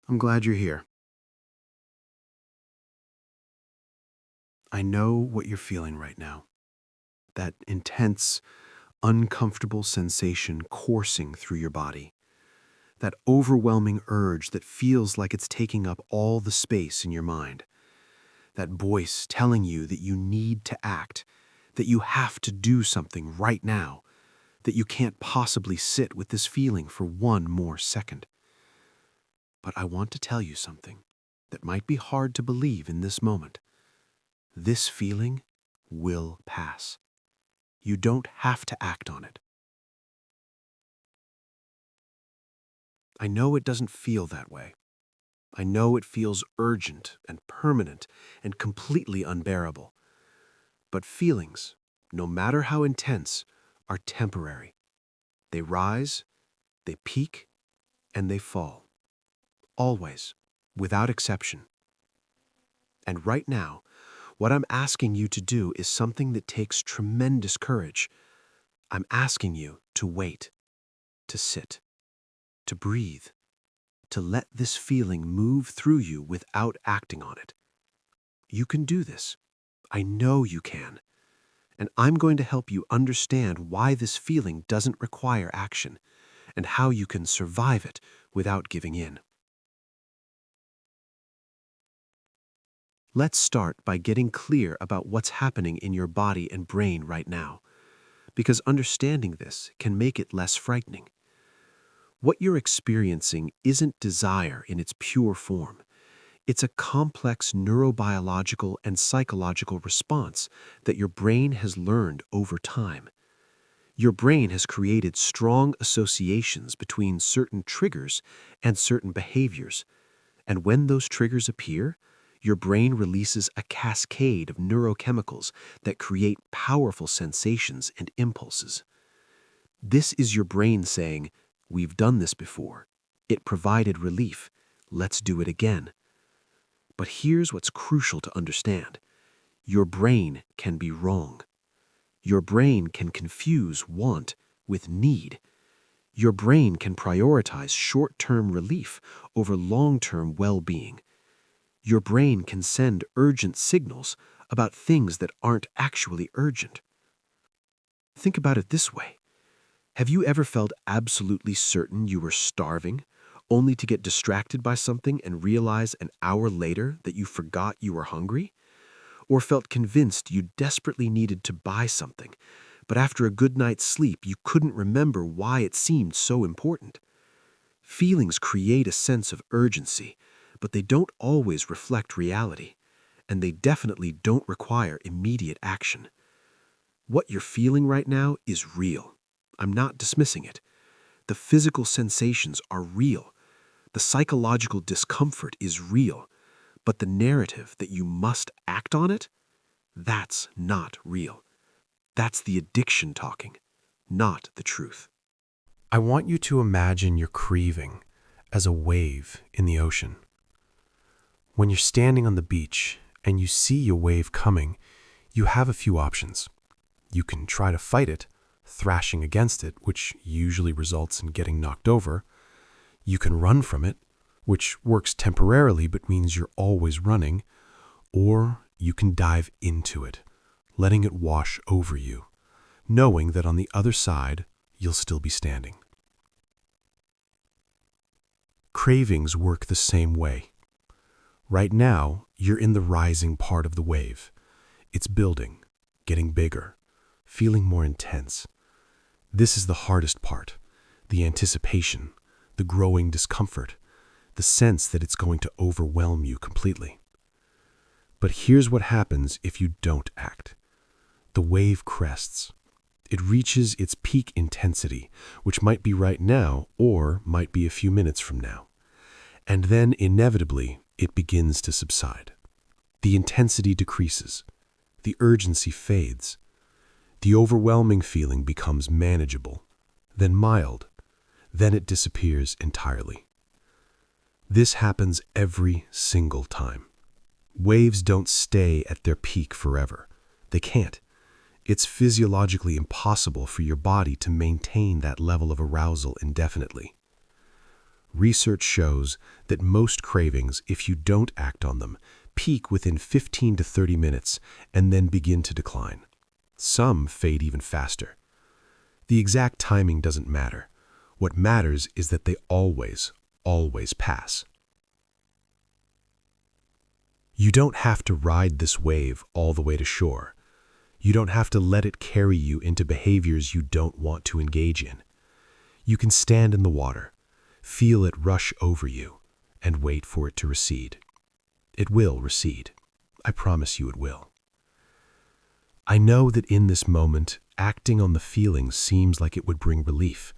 I'm glad you're here. I know what you're feeling right now. That intense, uncomfortable sensation coursing through your body. That overwhelming urge that feels like it's taking up all the space in your mind. That voice telling you that you need to act, that you have to do something right now, that you can't possibly sit with this feeling for one more second. But I want to tell you something that might be hard to believe in this moment. This feeling will pass. You don't have to act on it. I know it doesn't feel that way. I know it feels urgent and permanent and completely unbearable. But feelings, no matter how intense, are temporary. They rise, they peak, and they fall. Always, without exception. And right now, what I'm asking you to do is something that takes tremendous courage. I'm asking you to wait, to sit, to breathe, to let this feeling move through you without acting on it. You can do this. I know you can. And I'm going to help you understand why this feeling doesn't require action and how you can survive it without giving in. Let's start by getting clear about what's happening in your body and brain right now, because understanding this can make it less frightening. What you're experiencing isn't desire in its pure form. It's a complex neurobiological and psychological response that your brain has learned over time. Your brain has created strong associations between certain triggers and certain behaviors, and when those triggers appear, your brain releases a cascade of neurochemicals that create powerful sensations and impulses. This is your brain saying, "We've done this before. It provided relief. Let's do it again." But here's what's crucial to understand. Your brain can be wrong. Your brain can confuse want with need. Your brain can prioritize short-term relief over long-term well-being. Your brain can send urgent signals about things that aren't actually urgent. Think about it this way. Have you ever felt absolutely certain you were starving, only to get distracted by something and realize an hour later that you forgot you were hungry? Or felt convinced you desperately needed to buy something, but after a good night's sleep you couldn't remember why it seemed so important? Feelings create a sense of urgency, but they don't always reflect reality, and they definitely don't require immediate action. What you're feeling right now is real. I'm not dismissing it. The physical sensations are real. The psychological discomfort is real. But the narrative that you must act on it, that's not real. That's the addiction talking, not the truth. I want you to imagine your craving as a wave in the ocean. When you're standing on the beach and you see a wave coming, you have a few options. You can try to fight it, thrashing against it, which usually results in getting knocked over. You can run from it, which works temporarily but means you're always running. Or you can dive into it, letting it wash over you, knowing that on the other side, you'll still be standing. Cravings work the same way. Right now, you're in the rising part of the wave. It's building, getting bigger, feeling more intense. This is the hardest part, the anticipation, the growing discomfort, the sense that it's going to overwhelm you completely. But here's what happens if you don't act. The wave crests. It reaches its peak intensity, which might be right now or might be a few minutes from now. And then inevitably, it begins to subside. The intensity decreases. The urgency fades. The overwhelming feeling becomes manageable, then mild, then it disappears entirely. This happens every single time. Waves don't stay at their peak forever. They can't. It's physiologically impossible for your body to maintain that level of arousal indefinitely. Research shows that most cravings, if you don't act on them, peak within 15 to 30 minutes and then begin to decline. Some fade even faster. The exact timing doesn't matter. What matters is that they always pass. You don't have to ride this wave all the way to shore. You don't have to let it carry you into behaviors you don't want to engage in. You can stand in the water, feel it rush over you, and wait for it to recede. It will recede. I promise you it will. I know that in this moment, acting on the feelings seems like it would bring relief,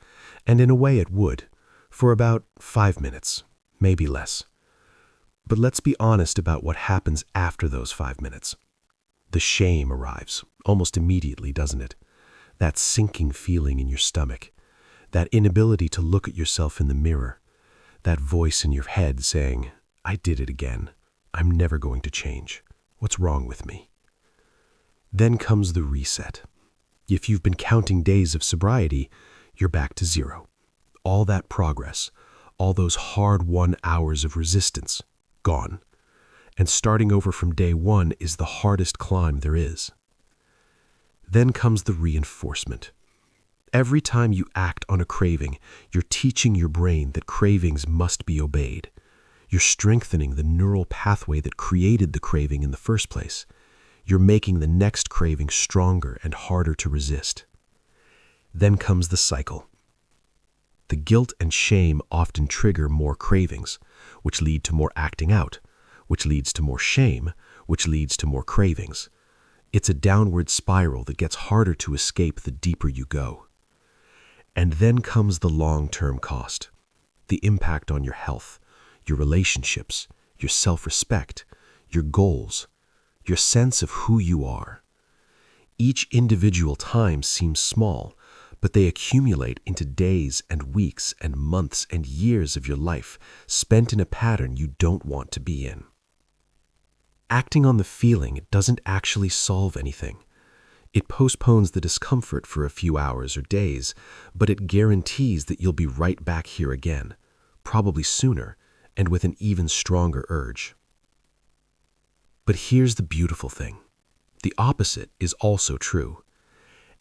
and in a way it would, for about 5 minutes, maybe less. But let's be honest about what happens after those 5 minutes. The shame arrives, almost immediately, doesn't it? That sinking feeling in your stomach, that inability to look at yourself in the mirror, that voice in your head saying, "I did it again. I'm never going to change. What's wrong with me?" Then comes the reset. If you've been counting days of sobriety, you're back to zero. All that progress, all those hard-won hours of resistance, gone. And starting over from day one is the hardest climb there is. Then comes the reinforcement. Every time you act on a craving, you're teaching your brain that cravings must be obeyed. You're strengthening the neural pathway that created the craving in the first place. You're making the next craving stronger and harder to resist. Then comes the cycle. The guilt and shame often trigger more cravings, which lead to more acting out, which leads to more shame, which leads to more cravings. It's a downward spiral that gets harder to escape the deeper you go. And then comes the long-term cost, the impact on your health, your relationships, your self-respect, your goals, your sense of who you are. Each individual time seems small, but they accumulate into days and weeks and months and years of your life spent in a pattern you don't want to be in. Acting on the feeling doesn't actually solve anything. It postpones the discomfort for a few hours or days, but it guarantees that you'll be right back here again, probably sooner, and with an even stronger urge. But here's the beautiful thing. The opposite is also true.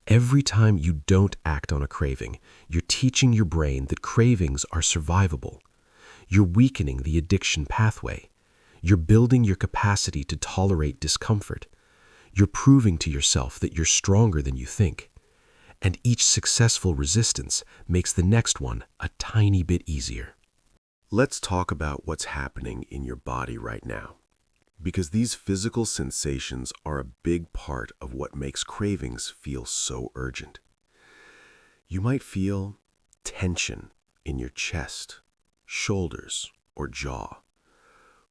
Every time you don't act on a craving, you're teaching your brain that cravings are survivable. You're weakening the addiction pathway. You're building your capacity to tolerate discomfort. You're proving to yourself that you're stronger than you think. And each successful resistance makes the next one a tiny bit easier. Let's talk about what's happening in your body right now, because these physical sensations are a big part of what makes cravings feel so urgent. You might feel tension in your chest, shoulders, or jaw,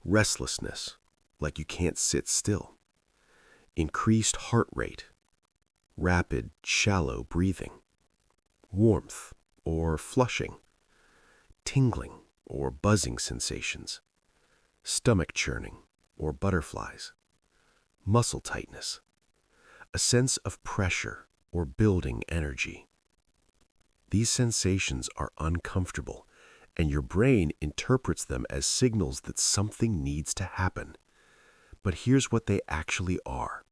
restlessness, like you can't sit still, increased heart rate, rapid, shallow breathing, warmth or flushing, tingling or buzzing sensations, stomach churning or butterflies, muscle tightness, a sense of pressure or building energy. These sensations are uncomfortable, and your brain interprets them as signals that something needs to happen. But here's what they actually are.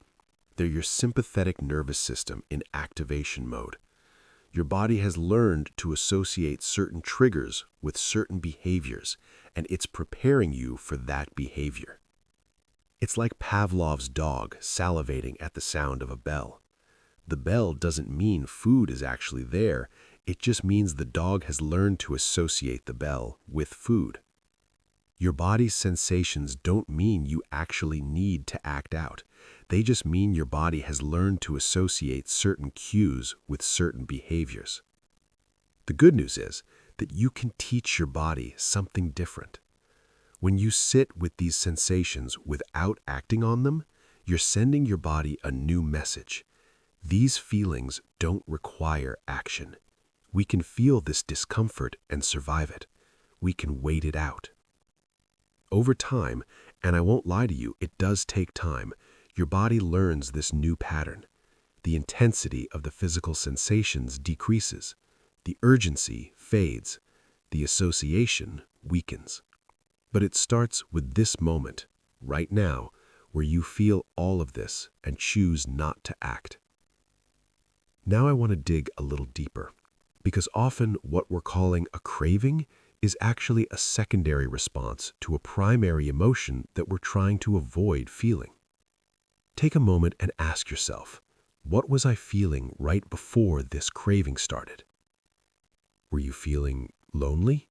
They're your sympathetic nervous system in activation mode. Your body has learned to associate certain triggers with certain behaviors, and it's preparing you for that behavior. It's like Pavlov's dog salivating at the sound of a bell. The bell doesn't mean food is actually there, it just means the dog has learned to associate the bell with food. Your body's sensations don't mean you actually need to act out. They just mean your body has learned to associate certain cues with certain behaviors. The good news is that you can teach your body something different. When you sit with these sensations without acting on them, you're sending your body a new message. These feelings don't require action. We can feel this discomfort and survive it. We can wait it out. Over time, and I won't lie to you, it does take time, your body learns this new pattern. The intensity of the physical sensations decreases. The urgency fades. the association weakens. But it starts with this moment, right now, where you feel all of this and choose not to act. Now I want to dig a little deeper, because often what we're calling a craving is actually a secondary response to a primary emotion that we're trying to avoid feeling. Take a moment and ask yourself, what was I feeling right before this craving started? Were you feeling lonely?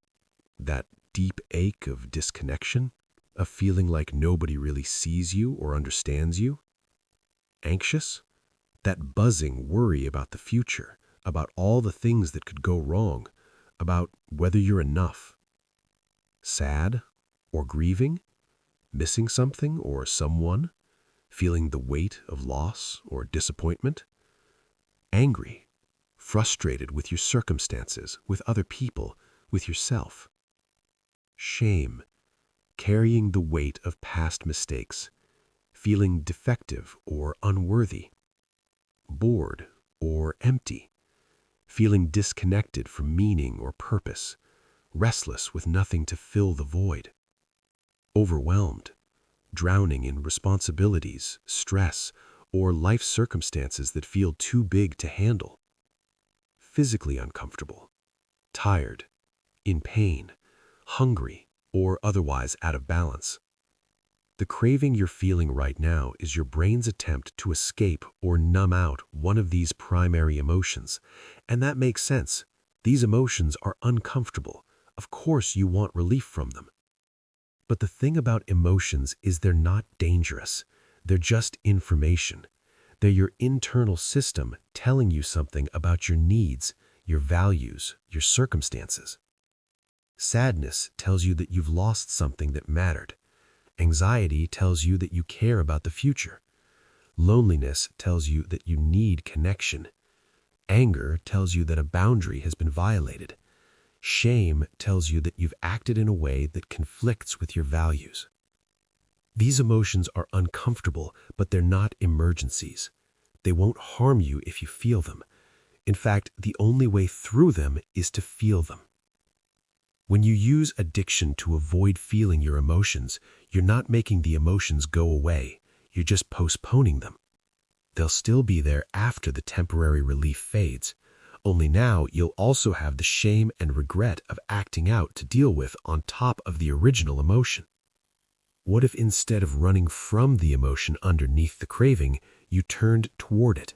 That deep ache of disconnection? A feeling like nobody really sees you or understands you? Anxious? That buzzing worry about the future, about all the things that could go wrong, about whether you're enough. Sad or grieving? Missing something or someone? Feeling the weight of loss or disappointment? Angry, frustrated with your circumstances, with other people, with yourself. Shame, carrying the weight of past mistakes, feeling defective or unworthy. Bored or empty, feeling disconnected from meaning or purpose, restless with nothing to fill the void. Overwhelmed, drowning in responsibilities, stress, or life circumstances that feel too big to handle. Physically uncomfortable, tired, in pain, hungry, or otherwise out of balance. The craving you're feeling right now is your brain's attempt to escape or numb out one of these primary emotions. And that makes sense. These emotions are uncomfortable. Of course you want relief from them. But the thing about emotions is they're not dangerous. They're just information. They're your internal system telling you something about your needs, your values, your circumstances. Sadness tells you that you've lost something that mattered. Anxiety tells you that you care about the future. Loneliness tells you that you need connection. Anger tells you that a boundary has been violated. Shame tells you that you've acted in a way that conflicts with your values. These emotions are uncomfortable, but they're not emergencies. They won't harm you if you feel them. In fact, the only way through them is to feel them. When you use addiction to avoid feeling your emotions, you're not making the emotions go away. You're just postponing them. They'll still be there after the temporary relief fades. Only now you'll also have the shame and regret of acting out to deal with on top of the original emotion. What if instead of running from the emotion underneath the craving, you turned toward it?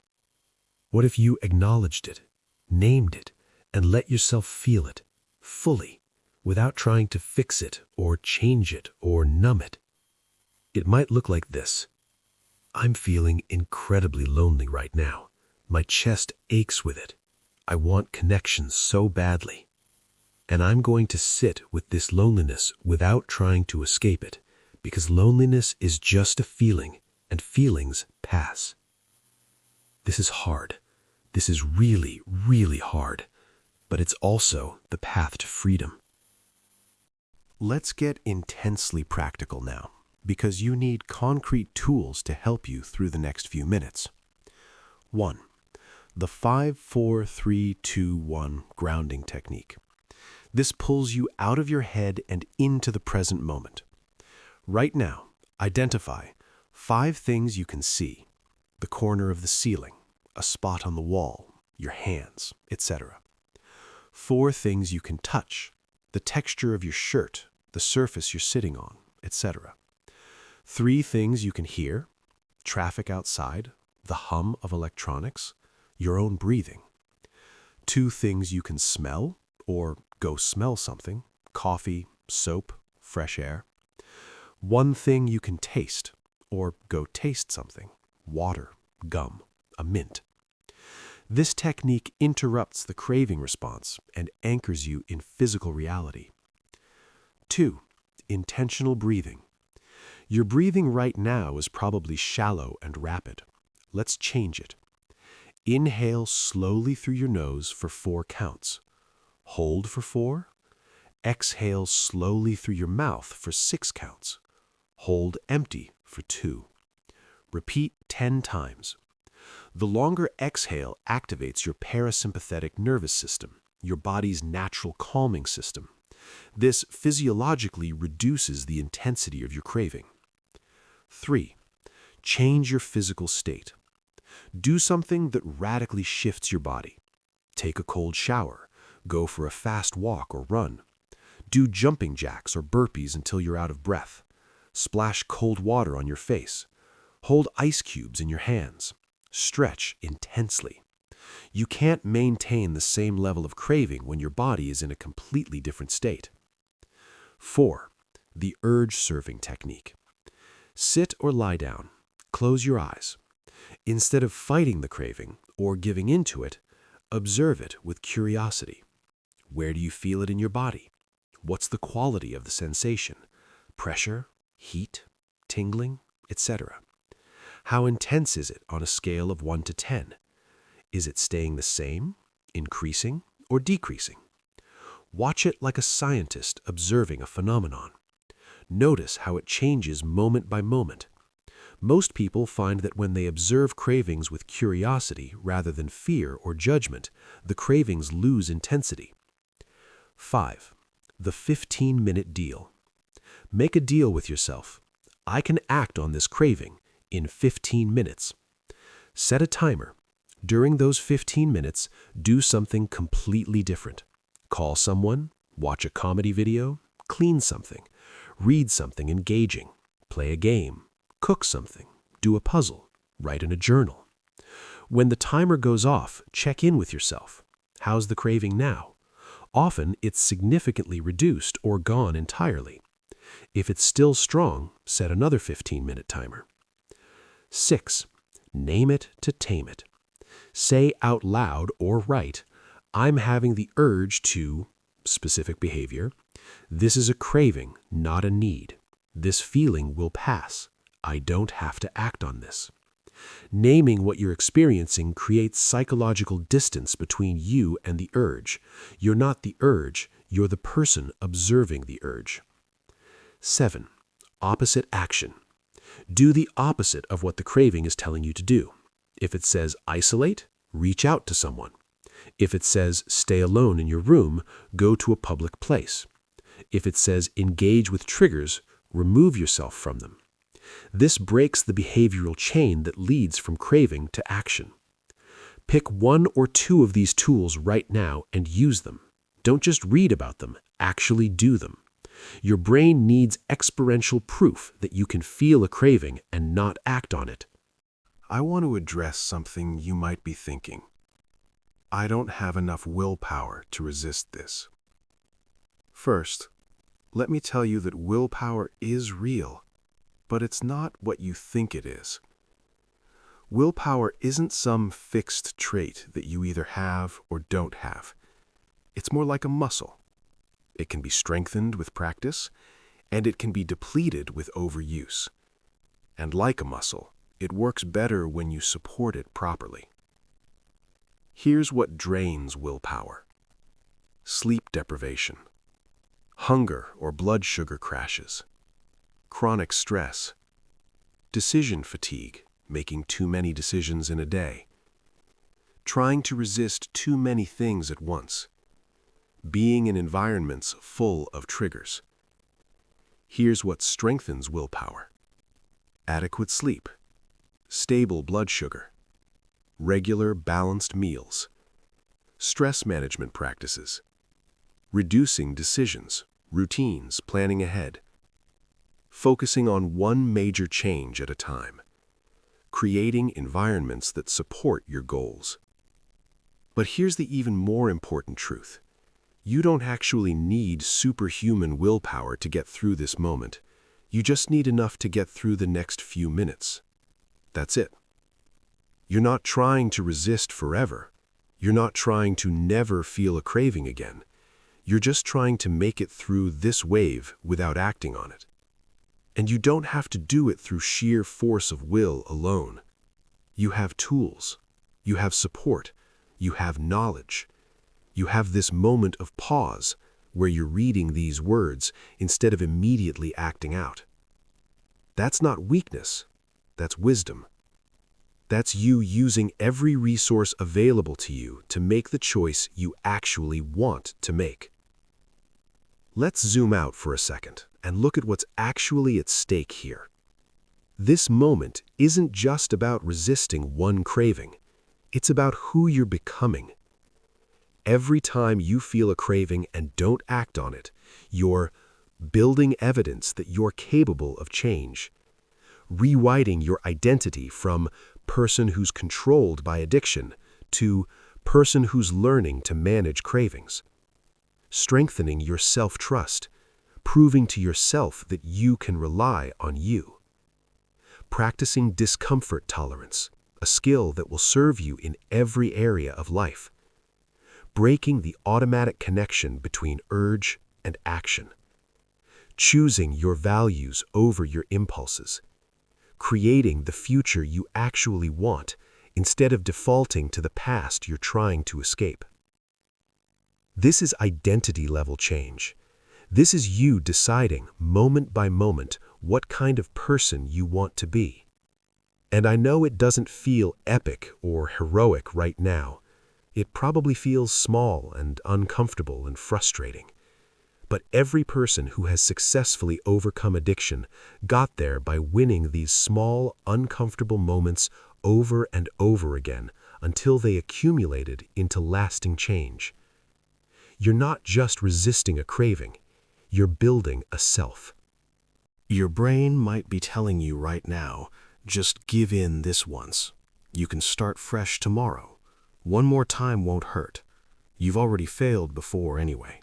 What if you acknowledged it, named it, and let yourself feel it fully, without trying to fix it or change it or numb it? It might look like this. I'm feeling incredibly lonely right now. My chest aches with it. I want connection so badly. And I'm going to sit with this loneliness without trying to escape it, because loneliness is just a feeling, and feelings pass. This is hard. This is really, really hard. But it's also the path to freedom. Let's get intensely practical now, because you need concrete tools to help you through the next few minutes. 1. The 5-4-3-2-1 grounding technique. This pulls you out of your head and into the present moment. Right now, identify 5 things you can see: the corner of the ceiling, a spot on the wall, your hands, etc. 4 things you can touch: the texture of your shirt, the surface you're sitting on, etc. 3 things you can hear: traffic outside, the hum of electronics, your own breathing. 2 things you can smell, or go smell something: coffee, soap, fresh air. 1 thing you can taste, or go taste something: water, gum, a mint. This technique interrupts the craving response and anchors you in physical reality. 2. Intentional breathing. Your breathing right now is probably shallow and rapid. Let's change it. Inhale slowly through your nose for 4 counts. Hold for 4. Exhale slowly through your mouth for 6 counts. Hold empty for 2. Repeat 10 times. The longer exhale activates your parasympathetic nervous system, your body's natural calming system, This physiologically reduces the intensity of your craving. 3. Change your physical state. Do something that radically shifts your body. Take a cold shower. Go for a fast walk or run. Do jumping jacks or burpees until you're out of breath. Splash cold water on your face. Hold ice cubes in your hands. Stretch intensely. You can't maintain the same level of craving when your body is in a completely different state. 4. The urge-serving technique. Sit or lie down. Close your eyes. Instead of fighting the craving or giving into it, observe it with curiosity. Where do you feel it in your body? What's the quality of the sensation? Pressure, heat, tingling, etc. How intense is it on a scale of 1 to 10? Is it staying the same, increasing, or decreasing? Watch it like a scientist observing a phenomenon. Notice how it changes moment by moment. Most people find that when they observe cravings with curiosity rather than fear or judgment, the cravings lose intensity. 5. The 15-minute deal. Make a deal with yourself. I can act on this craving in 15 minutes. Set a timer. During those 15 minutes, do something completely different. Call someone, watch a comedy video, clean something, read something engaging, play a game, cook something, do a puzzle, write in a journal. When the timer goes off, check in with yourself. How's the craving now? Often, it's significantly reduced or gone entirely. If it's still strong, set another 15-minute timer. 6. Name it to tame it. Say out loud or write, I'm having the urge to specific behavior. This is a craving, not a need. This feeling will pass. I don't have to act on this. Naming what you're experiencing creates psychological distance between you and the urge. You're not the urge, you're the person observing the urge. 7. Opposite action. Do the opposite of what the craving is telling you to do. If it says isolate, reach out to someone. If it says stay alone in your room, go to a public place. If it says engage with triggers, remove yourself from them. This breaks the behavioral chain that leads from craving to action. Pick 1 or 2 of these tools right now and use them. Don't just read about them, actually do them. Your brain needs experiential proof that you can feel a craving and not act on it. I want to address something you might be thinking. I don't have enough willpower to resist this. First, let me tell you that willpower is real, but it's not what you think it is. Willpower isn't some fixed trait that you either have or don't have. It's more like a muscle. It can be strengthened with practice, and it can be depleted with overuse. And like a muscle, it works better when you support it properly. Here's what drains willpower: sleep deprivation, hunger or blood sugar crashes, chronic stress, decision fatigue, making too many decisions in a day, trying to resist too many things at once, being in environments full of triggers. Here's what strengthens willpower: adequate sleep, stable blood sugar, regular balanced meals, stress management practices, reducing decisions, routines, planning ahead, focusing on one major change at a time, creating environments that support your goals. But here's the even more important truth. You don't actually need superhuman willpower to get through this moment. You just need enough to get through the next few minutes. That's it. You're not trying to resist forever. You're not trying to never feel a craving again. You're just trying to make it through this wave without acting on it. And you don't have to do it through sheer force of will alone. You have tools. You have support. You have knowledge. You have this moment of pause where you're reading these words instead of immediately acting out. That's not weakness. That's wisdom. That's you using every resource available to you to make the choice you actually want to make. Let's zoom out for a second and look at what's actually at stake here. This moment isn't just about resisting one craving. It's about who you're becoming. Every time you feel a craving and don't act on it, you're building evidence that you're capable of change, rewriting your identity from person who's controlled by addiction to person who's learning to manage cravings, strengthening your self-trust, proving to yourself that you can rely on you, practicing discomfort tolerance, a skill that will serve you in every area of life, breaking the automatic connection between urge and action, choosing your values over your impulses, creating the future you actually want instead of defaulting to the past you're trying to escape. This is identity-level change. This is you deciding, moment by moment, what kind of person you want to be. And I know it doesn't feel epic or heroic right now. It probably feels small and uncomfortable and frustrating. But every person who has successfully overcome addiction got there by winning these small, uncomfortable moments over and over again until they accumulated into lasting change. You're not just resisting a craving, you're building a self. Your brain might be telling you right now, just give in this once. You can start fresh tomorrow. One more time won't hurt. You've already failed before anyway.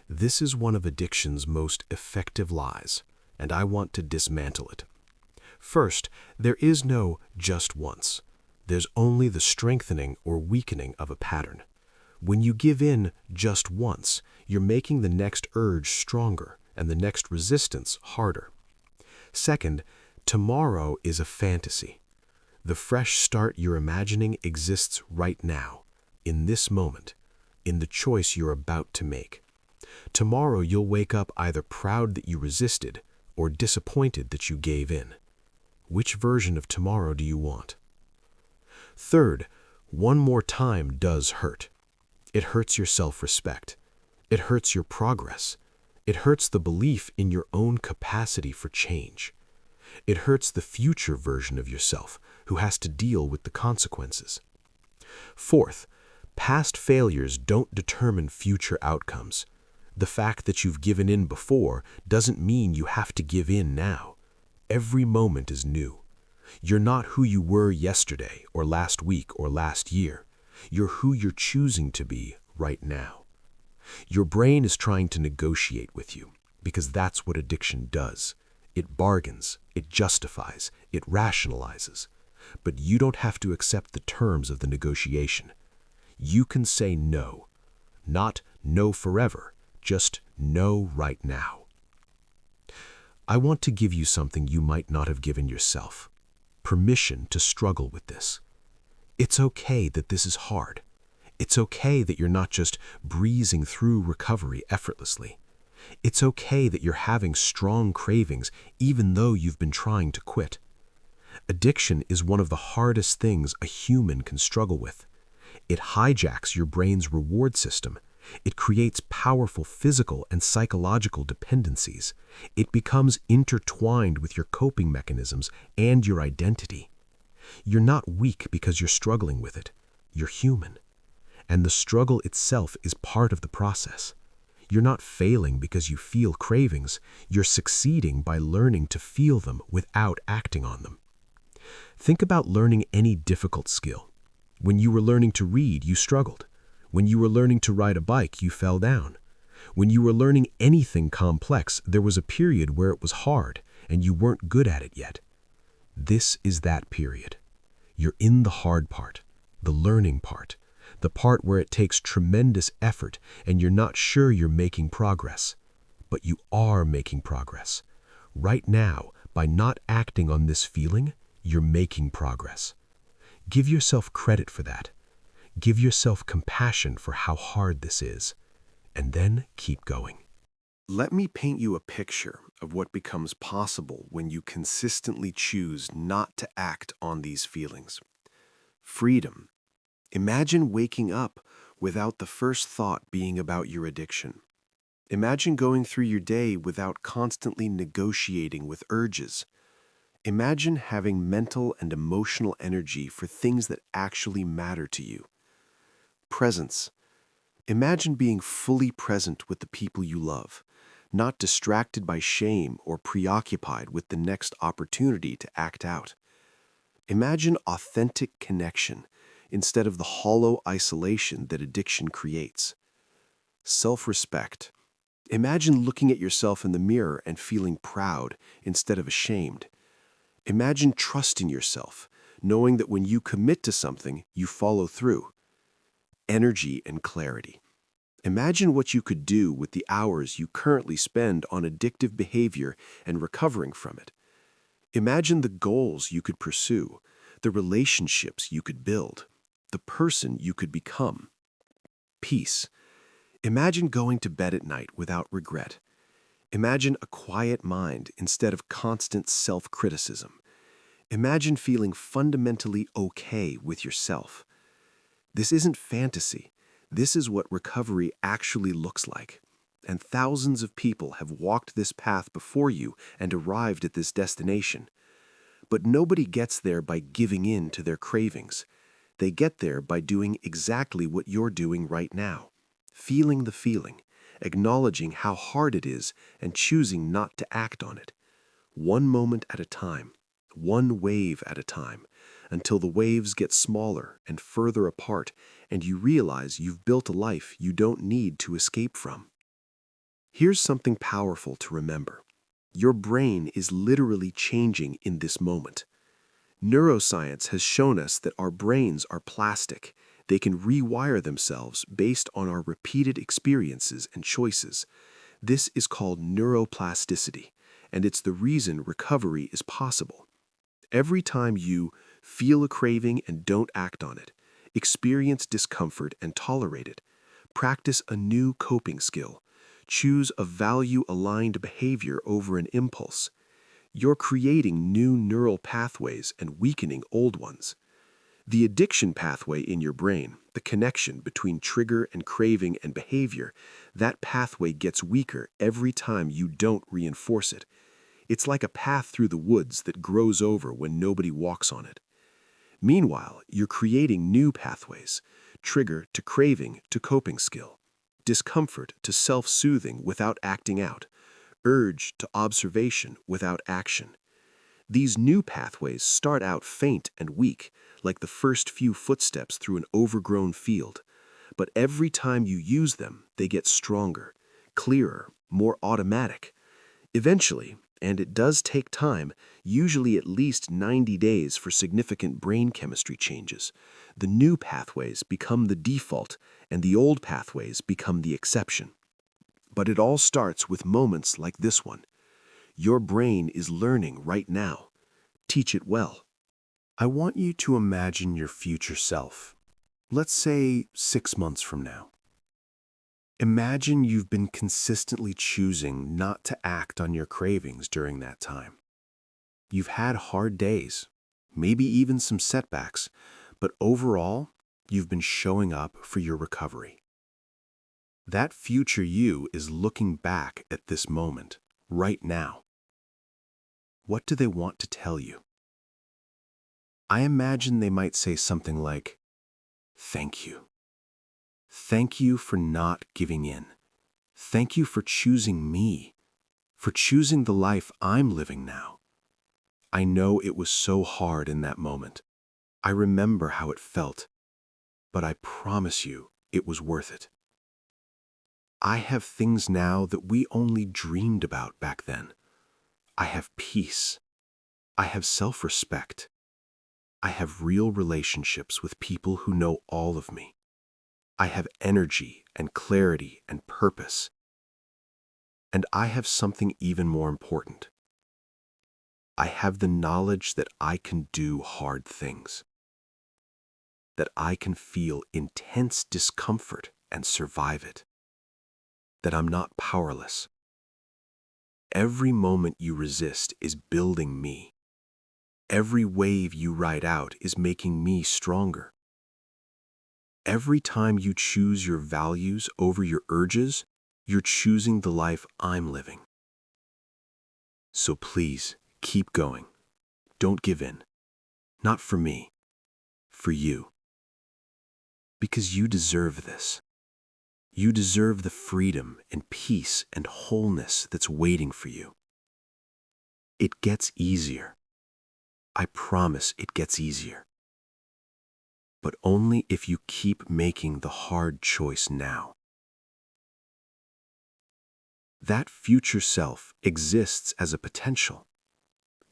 This is one of addiction's most effective lies, and I want to dismantle it. First, there is no just once. There's only the strengthening or weakening of a pattern. When you give in just once, you're making the next urge stronger and the next resistance harder. Second, tomorrow is a fantasy. The fresh start you're imagining exists right now, in this moment, in the choice you're about to make. Tomorrow you'll wake up either proud that you resisted or disappointed that you gave in. Which version of tomorrow do you want? Third, one more time does hurt. It hurts your self-respect. It hurts your progress. It hurts the belief in your own capacity for change. It hurts the future version of yourself who has to deal with the consequences. Fourth, past failures don't determine future outcomes. The fact that you've given in before doesn't mean you have to give in now. Every moment is new. You're not who you were yesterday or last week or last year. You're who you're choosing to be right now. Your brain is trying to negotiate with you because that's what addiction does. It bargains, it justifies, it rationalizes. But you don't have to accept the terms of the negotiation. You can say no. Not no forever, just no right now. I want to give you something you might not have given yourself. Permission to struggle with this. It's okay that this is hard. It's okay that you're not just breezing through recovery effortlessly. It's okay that you're having strong cravings even though you've been trying to quit. Addiction is one of the hardest things a human can struggle with. It hijacks your brain's reward system. It creates powerful physical and psychological dependencies. It becomes intertwined with your coping mechanisms and your identity. You're not weak because you're struggling with it. You're human. And the struggle itself is part of the process. You're not failing because you feel cravings. You're succeeding by learning to feel them without acting on them. Think about learning any difficult skill. When you were learning to read, you struggled. When you were learning to ride a bike, you fell down. When you were learning anything complex, there was a period where it was hard and you weren't good at it yet. This is that period. You're in the hard part, the learning part, the part where it takes tremendous effort and you're not sure you're making progress. But you are making progress. Right now, by not acting on this feeling, you're making progress. Give yourself credit for that. Give yourself compassion for how hard this is, and then keep going. Let me paint you a picture of what becomes possible when you consistently choose not to act on these feelings. Freedom. Imagine waking up without the first thought being about your addiction. Imagine going through your day without constantly negotiating with urges. Imagine having mental and emotional energy for things that actually matter to you. Presence. Imagine being fully present with the people you love, not distracted by shame or preoccupied with the next opportunity to act out. Imagine authentic connection instead of the hollow isolation that addiction creates. Self-respect. Imagine looking at yourself in the mirror and feeling proud instead of ashamed. Imagine trusting yourself, knowing that when you commit to something, you follow through. Energy and clarity. Imagine what you could do with the hours you currently spend on addictive behavior and recovering from it. Imagine the goals you could pursue, the relationships you could build, the person you could become. Peace. Imagine going to bed at night without regret. Imagine a quiet mind instead of constant self-criticism. Imagine feeling fundamentally okay with yourself. This isn't fantasy. This is what recovery actually looks like. And thousands of people have walked this path before you and arrived at this destination. But nobody gets there by giving in to their cravings. They get there by doing exactly what you're doing right now. Feeling the feeling, acknowledging how hard it is, and choosing not to act on it. One moment at a time, one wave at a time, until the waves get smaller and further apart and you realize you've built a life you don't need to escape from. Here's something powerful to remember. Your brain is literally changing in this moment. Neuroscience has shown us that our brains are plastic. They can rewire themselves based on our repeated experiences and choices. This is called neuroplasticity, and it's the reason recovery is possible. Every time you feel a craving and don't act on it, experience discomfort and tolerate it, practice a new coping skill, choose a value-aligned behavior over an impulse, you're creating new neural pathways and weakening old ones. The addiction pathway in your brain, the connection between trigger and craving and behavior, that pathway gets weaker every time you don't reinforce it. It's like a path through the woods that grows over when nobody walks on it. Meanwhile, you're creating new pathways, trigger to craving to coping skill, discomfort to self-soothing without acting out, urge to observation without action. These new pathways start out faint and weak, like the first few footsteps through an overgrown field. But every time you use them, they get stronger, clearer, more automatic. Eventually, and it does take time, usually at least 90 days for significant brain chemistry changes, the new pathways become the default and the old pathways become the exception. But it all starts with moments like this one. Your brain is learning right now. Teach it well. I want you to imagine your future self. Let's say 6 months from now. Imagine you've been consistently choosing not to act on your cravings during that time. You've had hard days, maybe even some setbacks, but overall, you've been showing up for your recovery. That future you is looking back at this moment, right now. What do they want to tell you? I imagine they might say something like, "Thank you. Thank you for not giving in. Thank you for choosing me, for choosing the life I'm living now. I know it was so hard in that moment. I remember how it felt, but I promise you it was worth it. I have things now that we only dreamed about back then. I have peace. I have self-respect. I have real relationships with people who know all of me. I have energy and clarity and purpose. And I have something even more important. I have the knowledge that I can do hard things, that I can feel intense discomfort and survive it, that I'm not powerless. Every moment you resist is building me. Every wave you ride out is making me stronger. Every time you choose your values over your urges, You're choosing the life I'm living. So please, keep going. Don't give in. Not for me, for you. Because you deserve this. You deserve the freedom and peace and wholeness that's waiting for you. It gets easier. I promise it gets easier. But only if you keep making the hard choice now. That future self exists as a potential.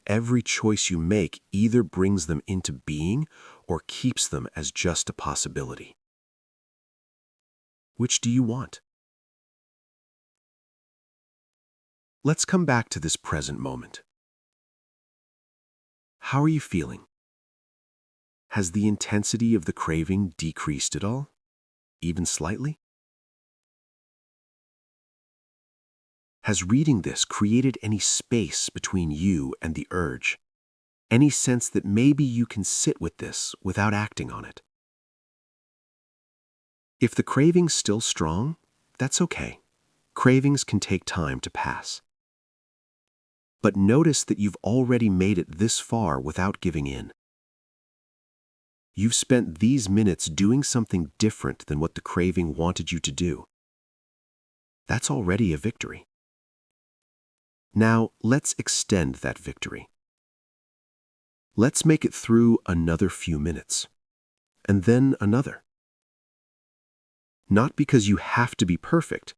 Every choice you make either brings them into being or keeps them as just a possibility. Which do you want? Let's come back to this present moment. How are you feeling? Has the intensity of the craving decreased at all? Even slightly? Has reading this created any space between you and the urge? Any sense that maybe you can sit with this without acting on it? If the craving's still strong, that's okay. Cravings can take time to pass. But notice that you've already made it this far without giving in. You've spent these minutes doing something different than what the craving wanted you to do. That's already a victory. Now, let's extend that victory. Let's make it through another few minutes, and then another. Not because you have to be perfect,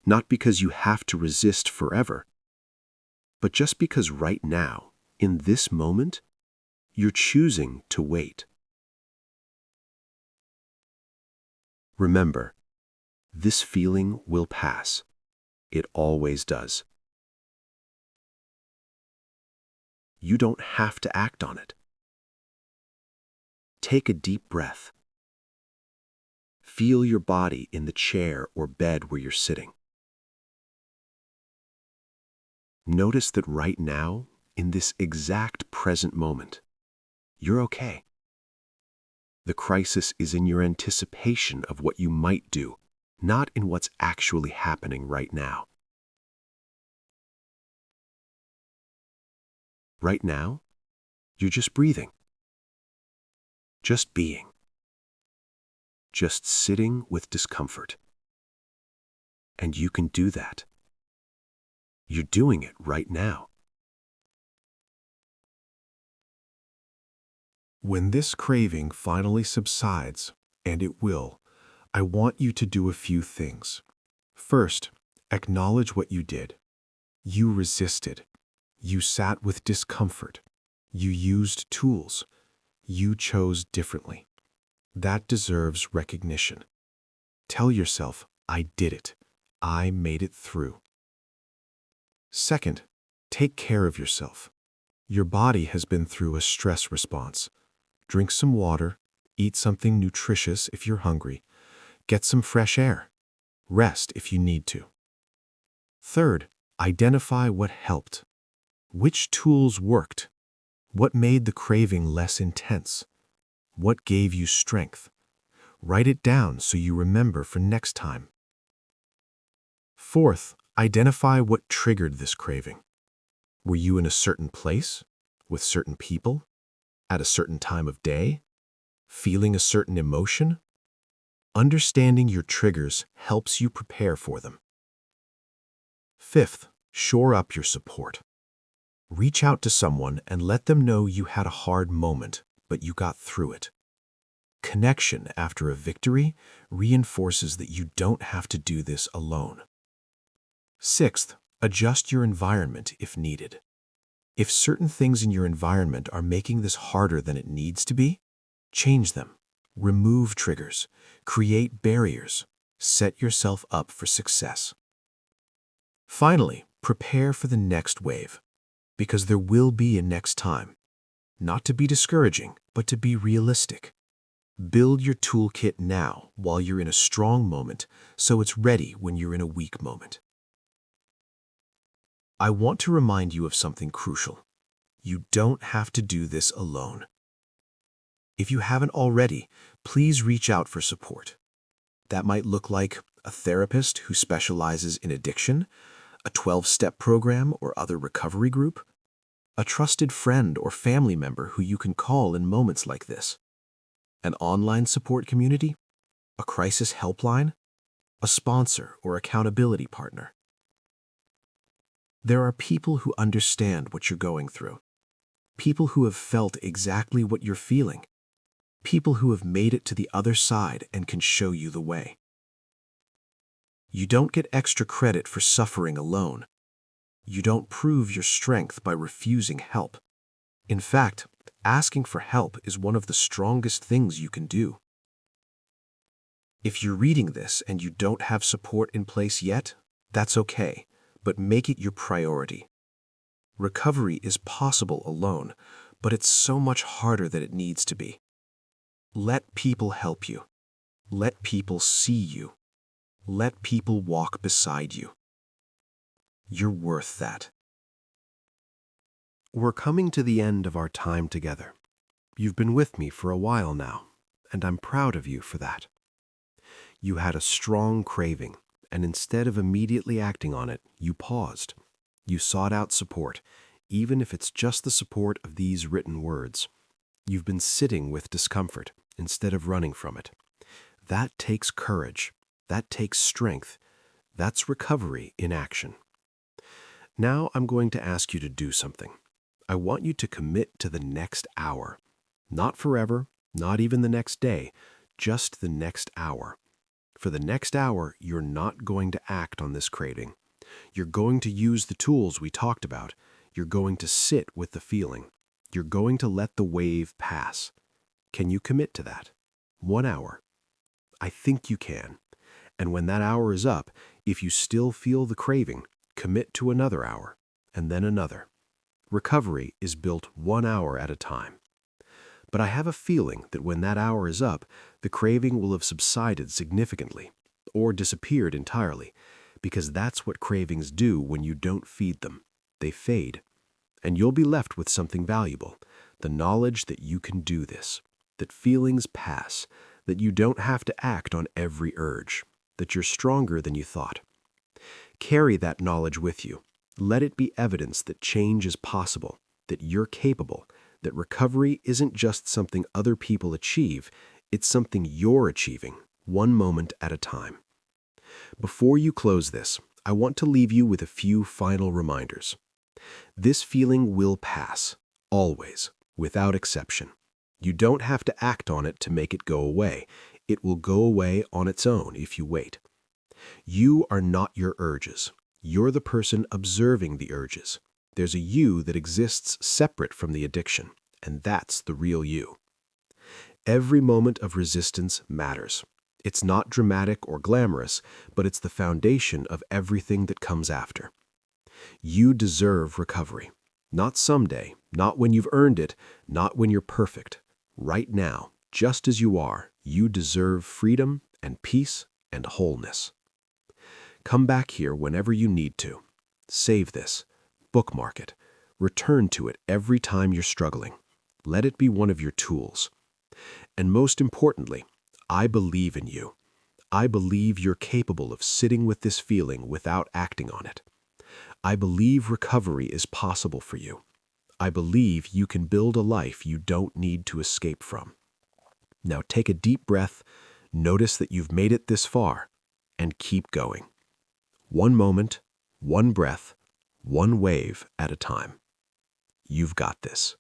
not because you have to resist forever, but just because right now, in this moment, you're choosing to wait. Remember, this feeling will pass. It always does. You don't have to act on it. Take a deep breath. Feel your body in the chair or bed where you're sitting. Notice that right now, in this exact present moment, you're okay. The crisis is in your anticipation of what you might do, not in what's actually happening right now. Right now, you're just breathing. Just being. Just sitting with discomfort. And you can do that. You're doing it right now. When this craving finally subsides, and it will, I want you to do a few things. First, acknowledge what you did. You resisted. You sat with discomfort. You used tools. You chose differently. That deserves recognition. Tell yourself, I did it. I made it through. Second, take care of yourself. Your body has been through a stress response. Drink some water, eat something nutritious if you're hungry, get some fresh air, rest if you need to. Third, identify what helped. Which tools worked? What made the craving less intense? What gave you strength? Write it down so you remember for next time. Fourth, identify what triggered this craving. Were you in a certain place, with certain people, at a certain time of day, feeling a certain emotion? Understanding your triggers helps you prepare for them. Fifth, shore up your support. Reach out to someone and let them know you had a hard moment, but you got through it. Connection after a victory reinforces that you don't have to do this alone. Sixth, adjust your environment if needed. If certain things in your environment are making this harder than it needs to be, change them. Remove triggers. Create barriers. Set yourself up for success. Finally, prepare for the next wave, because there will be a next time. Not to be discouraging, but to be realistic. Build your toolkit now while you're in a strong moment so it's ready when you're in a weak moment. I want to remind you of something crucial. You don't have to do this alone. If you haven't already, please reach out for support. That might look like a therapist who specializes in addiction, a 12-step program or other recovery group, a trusted friend or family member who you can call in moments like this, an online support community, a crisis helpline, a sponsor or accountability partner. There are people who understand what you're going through, people who have felt exactly what you're feeling, people who have made it to the other side and can show you the way. You don't get extra credit for suffering alone. You don't prove your strength by refusing help. In fact, asking for help is one of the strongest things you can do. If you're reading this and you don't have support in place yet, that's okay, but make it your priority. Recovery is possible alone, but it's so much harder than it needs to be. Let people help you. Let people see you. Let people walk beside you. You're worth that. We're coming to the end of our time together. You've been with me for a while now, and I'm proud of you for that. You had a strong craving, and instead of immediately acting on it, you paused. You sought out support, even if it's just the support of these written words. You've been sitting with discomfort instead of running from it. That takes courage. That takes strength. That's recovery in action. Now I'm going to ask you to do something. I want you to commit to the next hour. Not forever, not even the next day, just the next hour. For the next hour, you're not going to act on this craving. You're going to use the tools we talked about. You're going to sit with the feeling. You're going to let the wave pass. Can you commit to that? 1 hour. I think you can. And when that hour is up, if you still feel the craving, commit to another hour, and then another. Recovery is built 1 hour at a time. But I have a feeling that when that hour is up, the craving will have subsided significantly, or disappeared entirely, because that's what cravings do when you don't feed them. They fade. And you'll be left with something valuable, the knowledge that you can do this, that feelings pass, that you don't have to act on every urge, that you're stronger than you thought. Carry that knowledge with you. Let it be evidence that change is possible, that you're capable, that recovery isn't just something other people achieve, it's something you're achieving, 1 moment at a time. Before you close this, I want to leave you with a few final reminders. This feeling will pass, always, without exception. You don't have to act on it to make it go away. It will go away on its own if you wait. You are not your urges. You're the person observing the urges. There's a you that exists separate from the addiction, and that's the real you. Every moment of resistance matters. It's not dramatic or glamorous, but it's the foundation of everything that comes after. You deserve recovery. Not someday, not when you've earned it, not when you're perfect. Right now, just as you are, you deserve freedom and peace and wholeness. Come back here whenever you need to. Save this. Bookmark it. Return to it every time you're struggling. Let it be one of your tools. And most importantly, I believe in you. I believe you're capable of sitting with this feeling without acting on it. I believe recovery is possible for you. I believe you can build a life you don't need to escape from. Now take a deep breath, notice that you've made it this far, and keep going. 1 moment, 1 breath, 1 wave at a time. You've got this.